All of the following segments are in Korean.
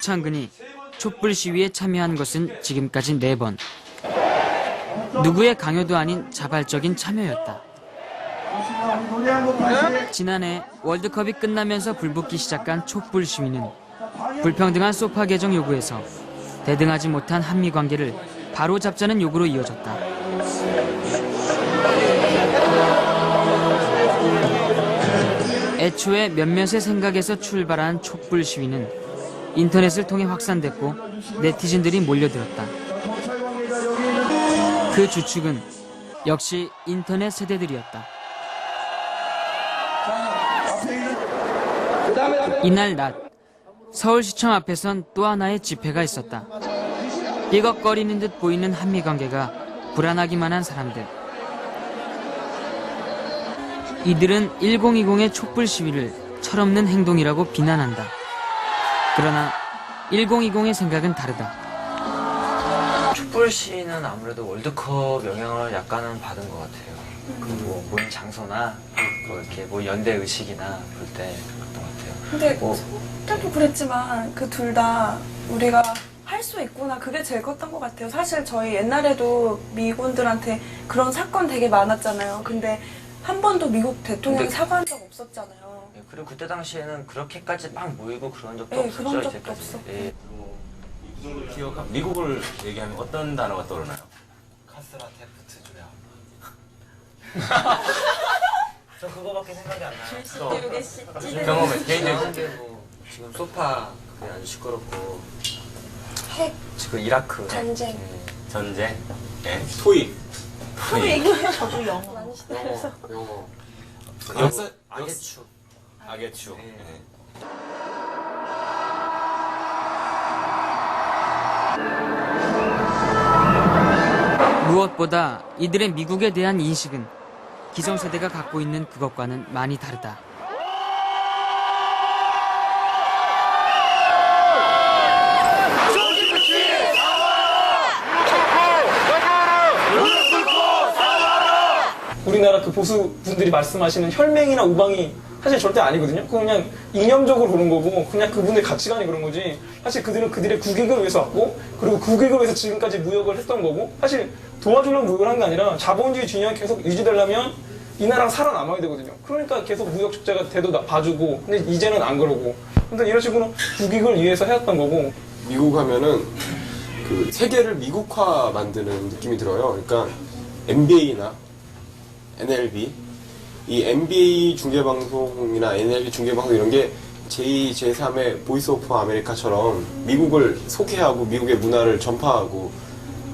창근이 촛불 시위에 참여한 것은 지금까지 4번. 누구의 강요도 아닌 자발적인 참여였다. 지난해 월드컵이 끝나면서 불붙기 시작한 촛불 시위는 불평등한 소파 개정 요구에서 대등하지 못한 한미 관계를 바로잡자는 요구로 이어졌다. 애초에 몇몇의 생각에서 출발한 촛불 시위는 인터넷을 통해 확산됐고 네티즌들이 몰려들었다. 그 주축은 역시 인터넷 세대들이었다. 이날 낮, 서울시청 앞에선 또 하나의 집회가 있었다. 삐걱거리는 듯 보이는 한미 관계가 불안하기만 한 사람들. 이들은 1020의 촛불 시위를 철없는 행동이라고 비난한다. 그러나 1020의 생각은 다르다. 촛불 시위는 아무래도 월드컵 영향을 약간은 받은 것 같아요. 뭐 모임 장소나 뭐 이렇게 뭐 연대 의식이나 그럴 때 그랬던 것 같아요. 근데 그때도 그랬지만 그 둘 다 우리가 할 수 있구나, 그게 제일 컸던 것 같아요. 사실 저희 옛날에도 미군들한테 그런 사건 되게 많았잖아요. 근데 한 번도 미국 대통령이 사과한 적 없었잖아요. 예, 그리고 그때 당시에는 그렇게까지 막 모이고 그런 적도 네, 없었죠. 그런 적도 이제까지. 없었고. 예. 그 정도 기억하면 미국을 얘기하면 어떤 단어가 떠오르나요? 카스라테프트 주야. 저 그거밖에 생각이 안 나요. 경험해 개인적으로. 근데 뭐 지금 소파 그게 아주 시끄럽고 핵, 지금 이라크 전쟁. 예. 전쟁, 예. 토익. 또 얘기해. 저도 영어. 영어 역사 악의추. 악의 추. 예. 예. 무엇보다 이들의 미국에 대한 인식은 기성세대가 갖고 있는 그것과는 많이 다르다. 우리나라 그 보수분들이 말씀하시는 혈맹이나 우방이 사실 절대 아니거든요. 그건 그냥 이념적으로 그런 거고 그냥 그분의 가치관이 그런 거지. 사실 그들은 그들의 국익을 위해서 왔고 그리고 국익을 위해서 지금까지 무역을 했던 거고 사실 도와주려고 무역을 한 게 아니라 자본주의 진영이 계속 유지되려면 이 나라가 살아남아야 되거든요. 그러니까 계속 무역 적자가 돼도 바주고 근데 이제는 안 그러고 근데 이런 식으로 국익을 위해서 해왔던 거고 미국 하면은 그 세계를 미국화 만드는 느낌이 들어요. 그러니까 NBA나 NLB 이 NBA 중계방송이나 NLB 중계방송 이런 게 제2, 제3의 보이스 오브 아메리카처럼 미국을 소개하고 미국의 문화를 전파하고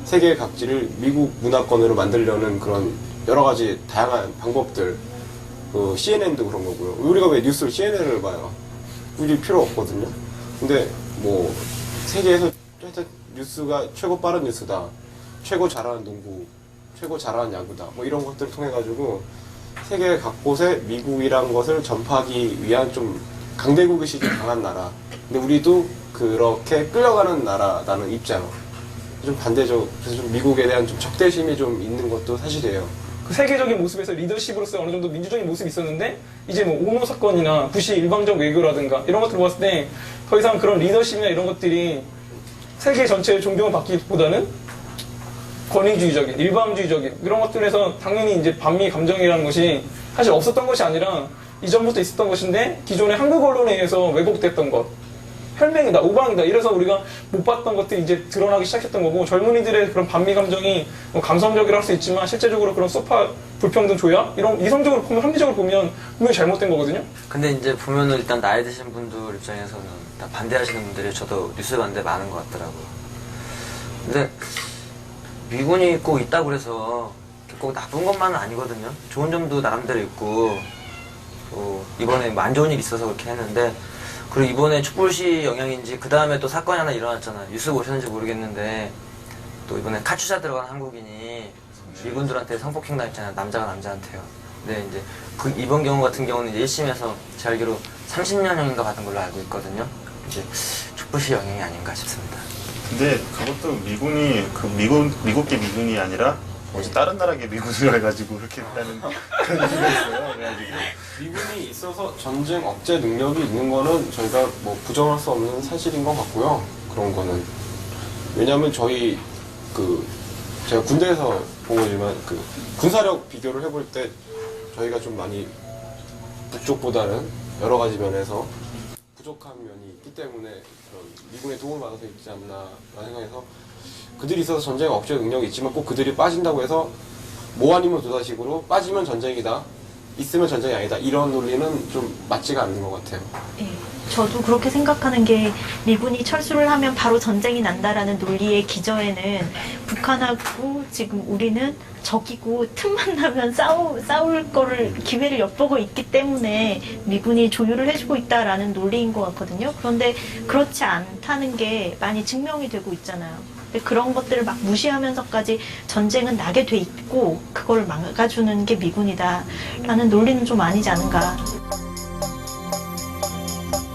세계 각지를 미국 문화권으로 만들려는 그런 여러 가지 다양한 방법들 CNN도 그런 거고요. 우리가 왜 뉴스를 CNN을 봐요? 우리 필요 없거든요. 근데 뭐 세계에서 뉴스가 최고 빠른 뉴스다, 최고 잘하는 농구, 최고 잘하는 야구다 뭐 이런 것들을 통해 가지고 세계 각곳에 미국이란 것을 전파하기 위한 좀 강대국의식이 강한 나라. 근데 우리도 그렇게 끌려가는 나라라는 입장. 좀 반대죠. 그래서 좀 미국에 대한 좀 적대심이 좀 있는 것도 사실이에요. 그 세계적인 모습에서 리더십으로서 어느 정도 민주적인 모습이 있었는데 이제 뭐 오노 사건이나 부시 일방적 외교라든가 이런 것들을 봤을 때 더 이상 그런 리더십이나 이런 것들이 세계 전체의 존경을 받기보다는 권위주의적인, 일방주의적인 이런 것들에서 당연히 이제 반미 감정이라는 것이 사실 없었던 것이 아니라 이전부터 있었던 것인데 기존의 한국 언론에 의해서 왜곡됐던 것, 혈맹이다, 우방이다 이래서 우리가 못 봤던 것들이 이제 드러나기 시작했던 거고 젊은이들의 그런 반미 감정이 뭐 감성적이라 할 수 있지만 실제적으로 그런 소파 불평등 조약 이런 이성적으로 보면 합리적으로 보면 분명히 잘못된 거거든요. 근데 이제 보면은 일단 나이 드신 분들 입장에서는 다 반대하시는 분들이 저도 뉴스 봤는데 많은 것 같더라고요. 근데 미군이 꼭 있다고 그래서 꼭 나쁜 것만은 아니거든요. 좋은 점도 나름대로 있고 이번에 뭐 안 좋은 일이 있어서 그렇게 했는데 그리고 이번에 촛불시 영향인지 그 다음에 또 사건이 하나 일어났잖아요. 뉴스 보셨는지 모르겠는데 또 이번에 카츄샤 들어간 한국인이 미군들한테 성폭행 당했잖아요. 남자가 남자한테요. 근데 이제 이번 경우 같은 경우는 1심에서 제 알기로 30년형인가 받은 걸로 알고 있거든요. 이제 촛불시 영향이 아닌가 싶습니다. 근데 그것도 미군이 미국계 미군이 아니라 어제 다른 나라에 미군을 해가지고 그렇게 했다는 그런 얘기가 있어요. 그래가지고 미군이 있어서 전쟁 억제 능력이 있는 거는 저희가 뭐 부정할 수 없는 사실인 것 같고요. 그런 거는. 왜냐하면 저희 제가 군대에서 본 거지만 군사력 비교를 해볼 때 저희가 좀 많이 북쪽보다는 여러 가지 면에서 부족한 면이 있기 때문에 그런 미군의 도움을 받아서 있지 않나 생각해서 그들이 있어서 전쟁 억제 능력이 있지만 꼭 그들이 빠진다고 해서 뭐 아니면 도다식으로 빠지면 전쟁이다, 있으면 전쟁이 아니다, 이런 논리는 좀 맞지가 않는 것 같아요. 네, 저도 그렇게 생각하는 게 미군이 철수를 하면 바로 전쟁이 난다라는 논리의 기저에는 북한하고 지금 우리는 적이고 틈만 나면 싸울 거를 기회를 엿보고 있기 때문에 미군이 조율을 해주고 있다라는 논리인 것 같거든요. 그런데 그렇지 않다는 게 많이 증명이 되고 있잖아요. 근데 그런 것들을 막 무시하면서까지 전쟁은 나게 돼 있고 그걸 막아주는 게 미군이다라는 논리는 좀 아니지 않은가.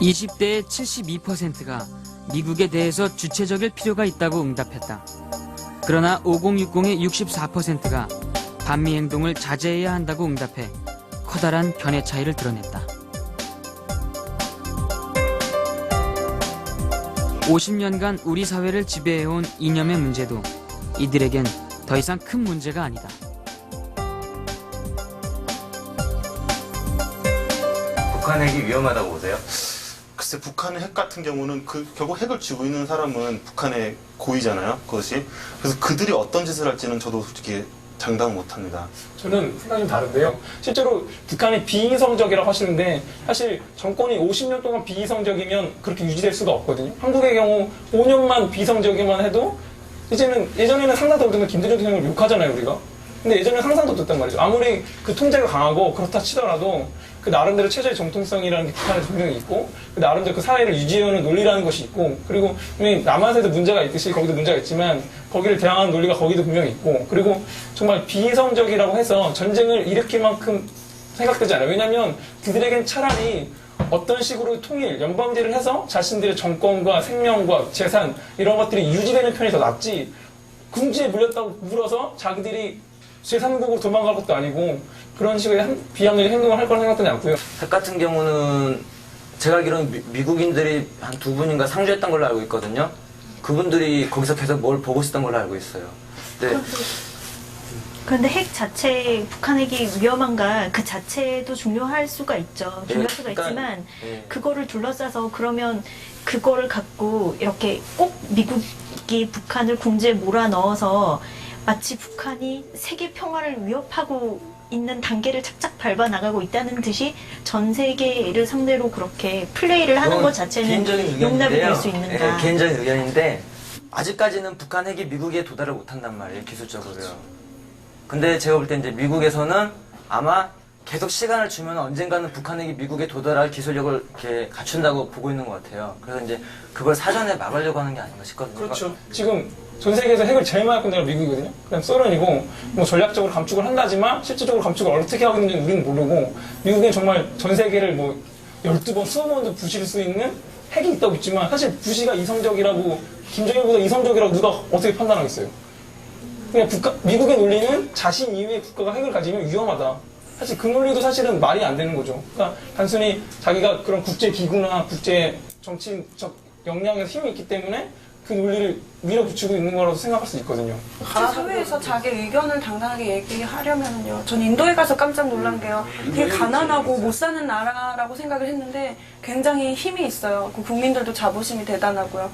20대의 72%가 미국에 대해서 주체적일 필요가 있다고 응답했다. 그러나 5060의 64%가 반미 행동을 자제해야 한다고 응답해 커다란 견해 차이를 드러냈다. 50년간 우리 사회를 지배해온 이념의 문제도 이들에겐 더 이상 큰 문제가 아니다. 북한 핵이 위험하다고 보세요? 글쎄 북한의 핵 같은 경우는 결국 핵을 쥐고 있는 사람은 북한의 고의잖아요. 그것이. 그래서 그들이 어떤 짓을 할지는 저도 솔직히 장담 못합니다. 저는 생각이 좀 다른데요. 실제로 북한이 비이성적이라고 하시는데 사실 정권이 50년 동안 비이성적이면 그렇게 유지될 수가 없거든요. 한국의 경우 5년만 비이성적이만 해도 예전에는 상상도 못했던 김대중 대통령을 욕하잖아요, 우리가. 근데 예전에는 상상도 못했단 말이죠. 아무리 그 통제가 강하고 그렇다 치더라도 그 나름대로 체제의 정통성이라는 게 북한에 분명히 있고 그 나름대로 그 사회를 유지해오는 논리라는 것이 있고 그리고 분명히 남한에도 문제가 있듯이 거기도 문제가 있지만 거기를 대항하는 논리가 거기도 분명히 있고 그리고 정말 비이성적이라고 해서 전쟁을 일으킬 만큼 생각되지 않아요. 왜냐하면 그들에겐 차라리 어떤 식으로 통일, 연방제를 해서 자신들의 정권과 생명과 재산 이런 것들이 유지되는 편이 더 낫지 궁지에 물렸다고 물어서 자기들이 제3국으로 도망갈 것도 아니고 그런 식의 비합리적 행동을 할 거라 생각되지 않고요. 핵 같은 경우는 제가 알기로는 미국인들이 한 두 분인가 상주했던 걸로 알고 있거든요. 그분들이 거기서 계속 뭘 보고 있었던 걸로 알고 있어요. 네. 그런데 핵 자체, 북한 핵이 위험한가 그 자체도 중요할 수가 있죠. 중요할 수가 그러니까, 있지만 네. 그거를 둘러싸서 그러면 그거를 갖고 이렇게 꼭 미국이 북한을 궁지에 몰아넣어서 마치 북한이 세계 평화를 위협하고 있는 단계를 착착 밟아 나가고 있다는 듯이 전 세계를 상대로 그렇게 플레이를 하는 것 자체는 용납이 될 수 있는가. 네, 개인적인 의견인데 아직까지는 북한 핵이 미국에 도달을 못한단 말이에요, 기술적으로요. 근데 제가 볼 때 이제 미국에서는 아마 계속 시간을 주면 언젠가는 북한 핵이 미국에 도달할 기술력을 이렇게 갖춘다고 보고 있는 것 같아요. 그래서 이제 그걸 사전에 막으려고 하는 게 아닌가 싶거든요. 그렇죠. 지금 전 세계에서 핵을 제일 많이 갖고 있는 나라가 미국이거든요. 그다음 소련이고 뭐 전략적으로 감축을 한다지만 실질적으로 감축을 어떻게 하고 있는지 우리는 모르고 미국은 정말 전 세계를 뭐 12번, 20번도 부실 수 있는 핵이 있다고 있지만 사실 부시가 이성적이라고 김정일보다 이성적이라고 누가 어떻게 판단하겠어요. 그냥 미국의 논리는 자신 이외의 국가가 핵을 가지면 위험하다. 사실 그 논리도 사실은 말이 안 되는 거죠. 그러니까 단순히 자기가 그런 국제 기구나 국제 정치적 역량에서 힘이 있기 때문에 그 논리를 밀어붙이고 있는 거라고 생각할 수 있거든요. 사회에서 자기 의견을 당당하게 얘기하려면요. 전 인도에 가서 깜짝 놀란 게요. 되게 가난하고 못 사는 나라라고 생각을 했는데 굉장히 힘이 있어요. 그 국민들도 자부심이 대단하고요.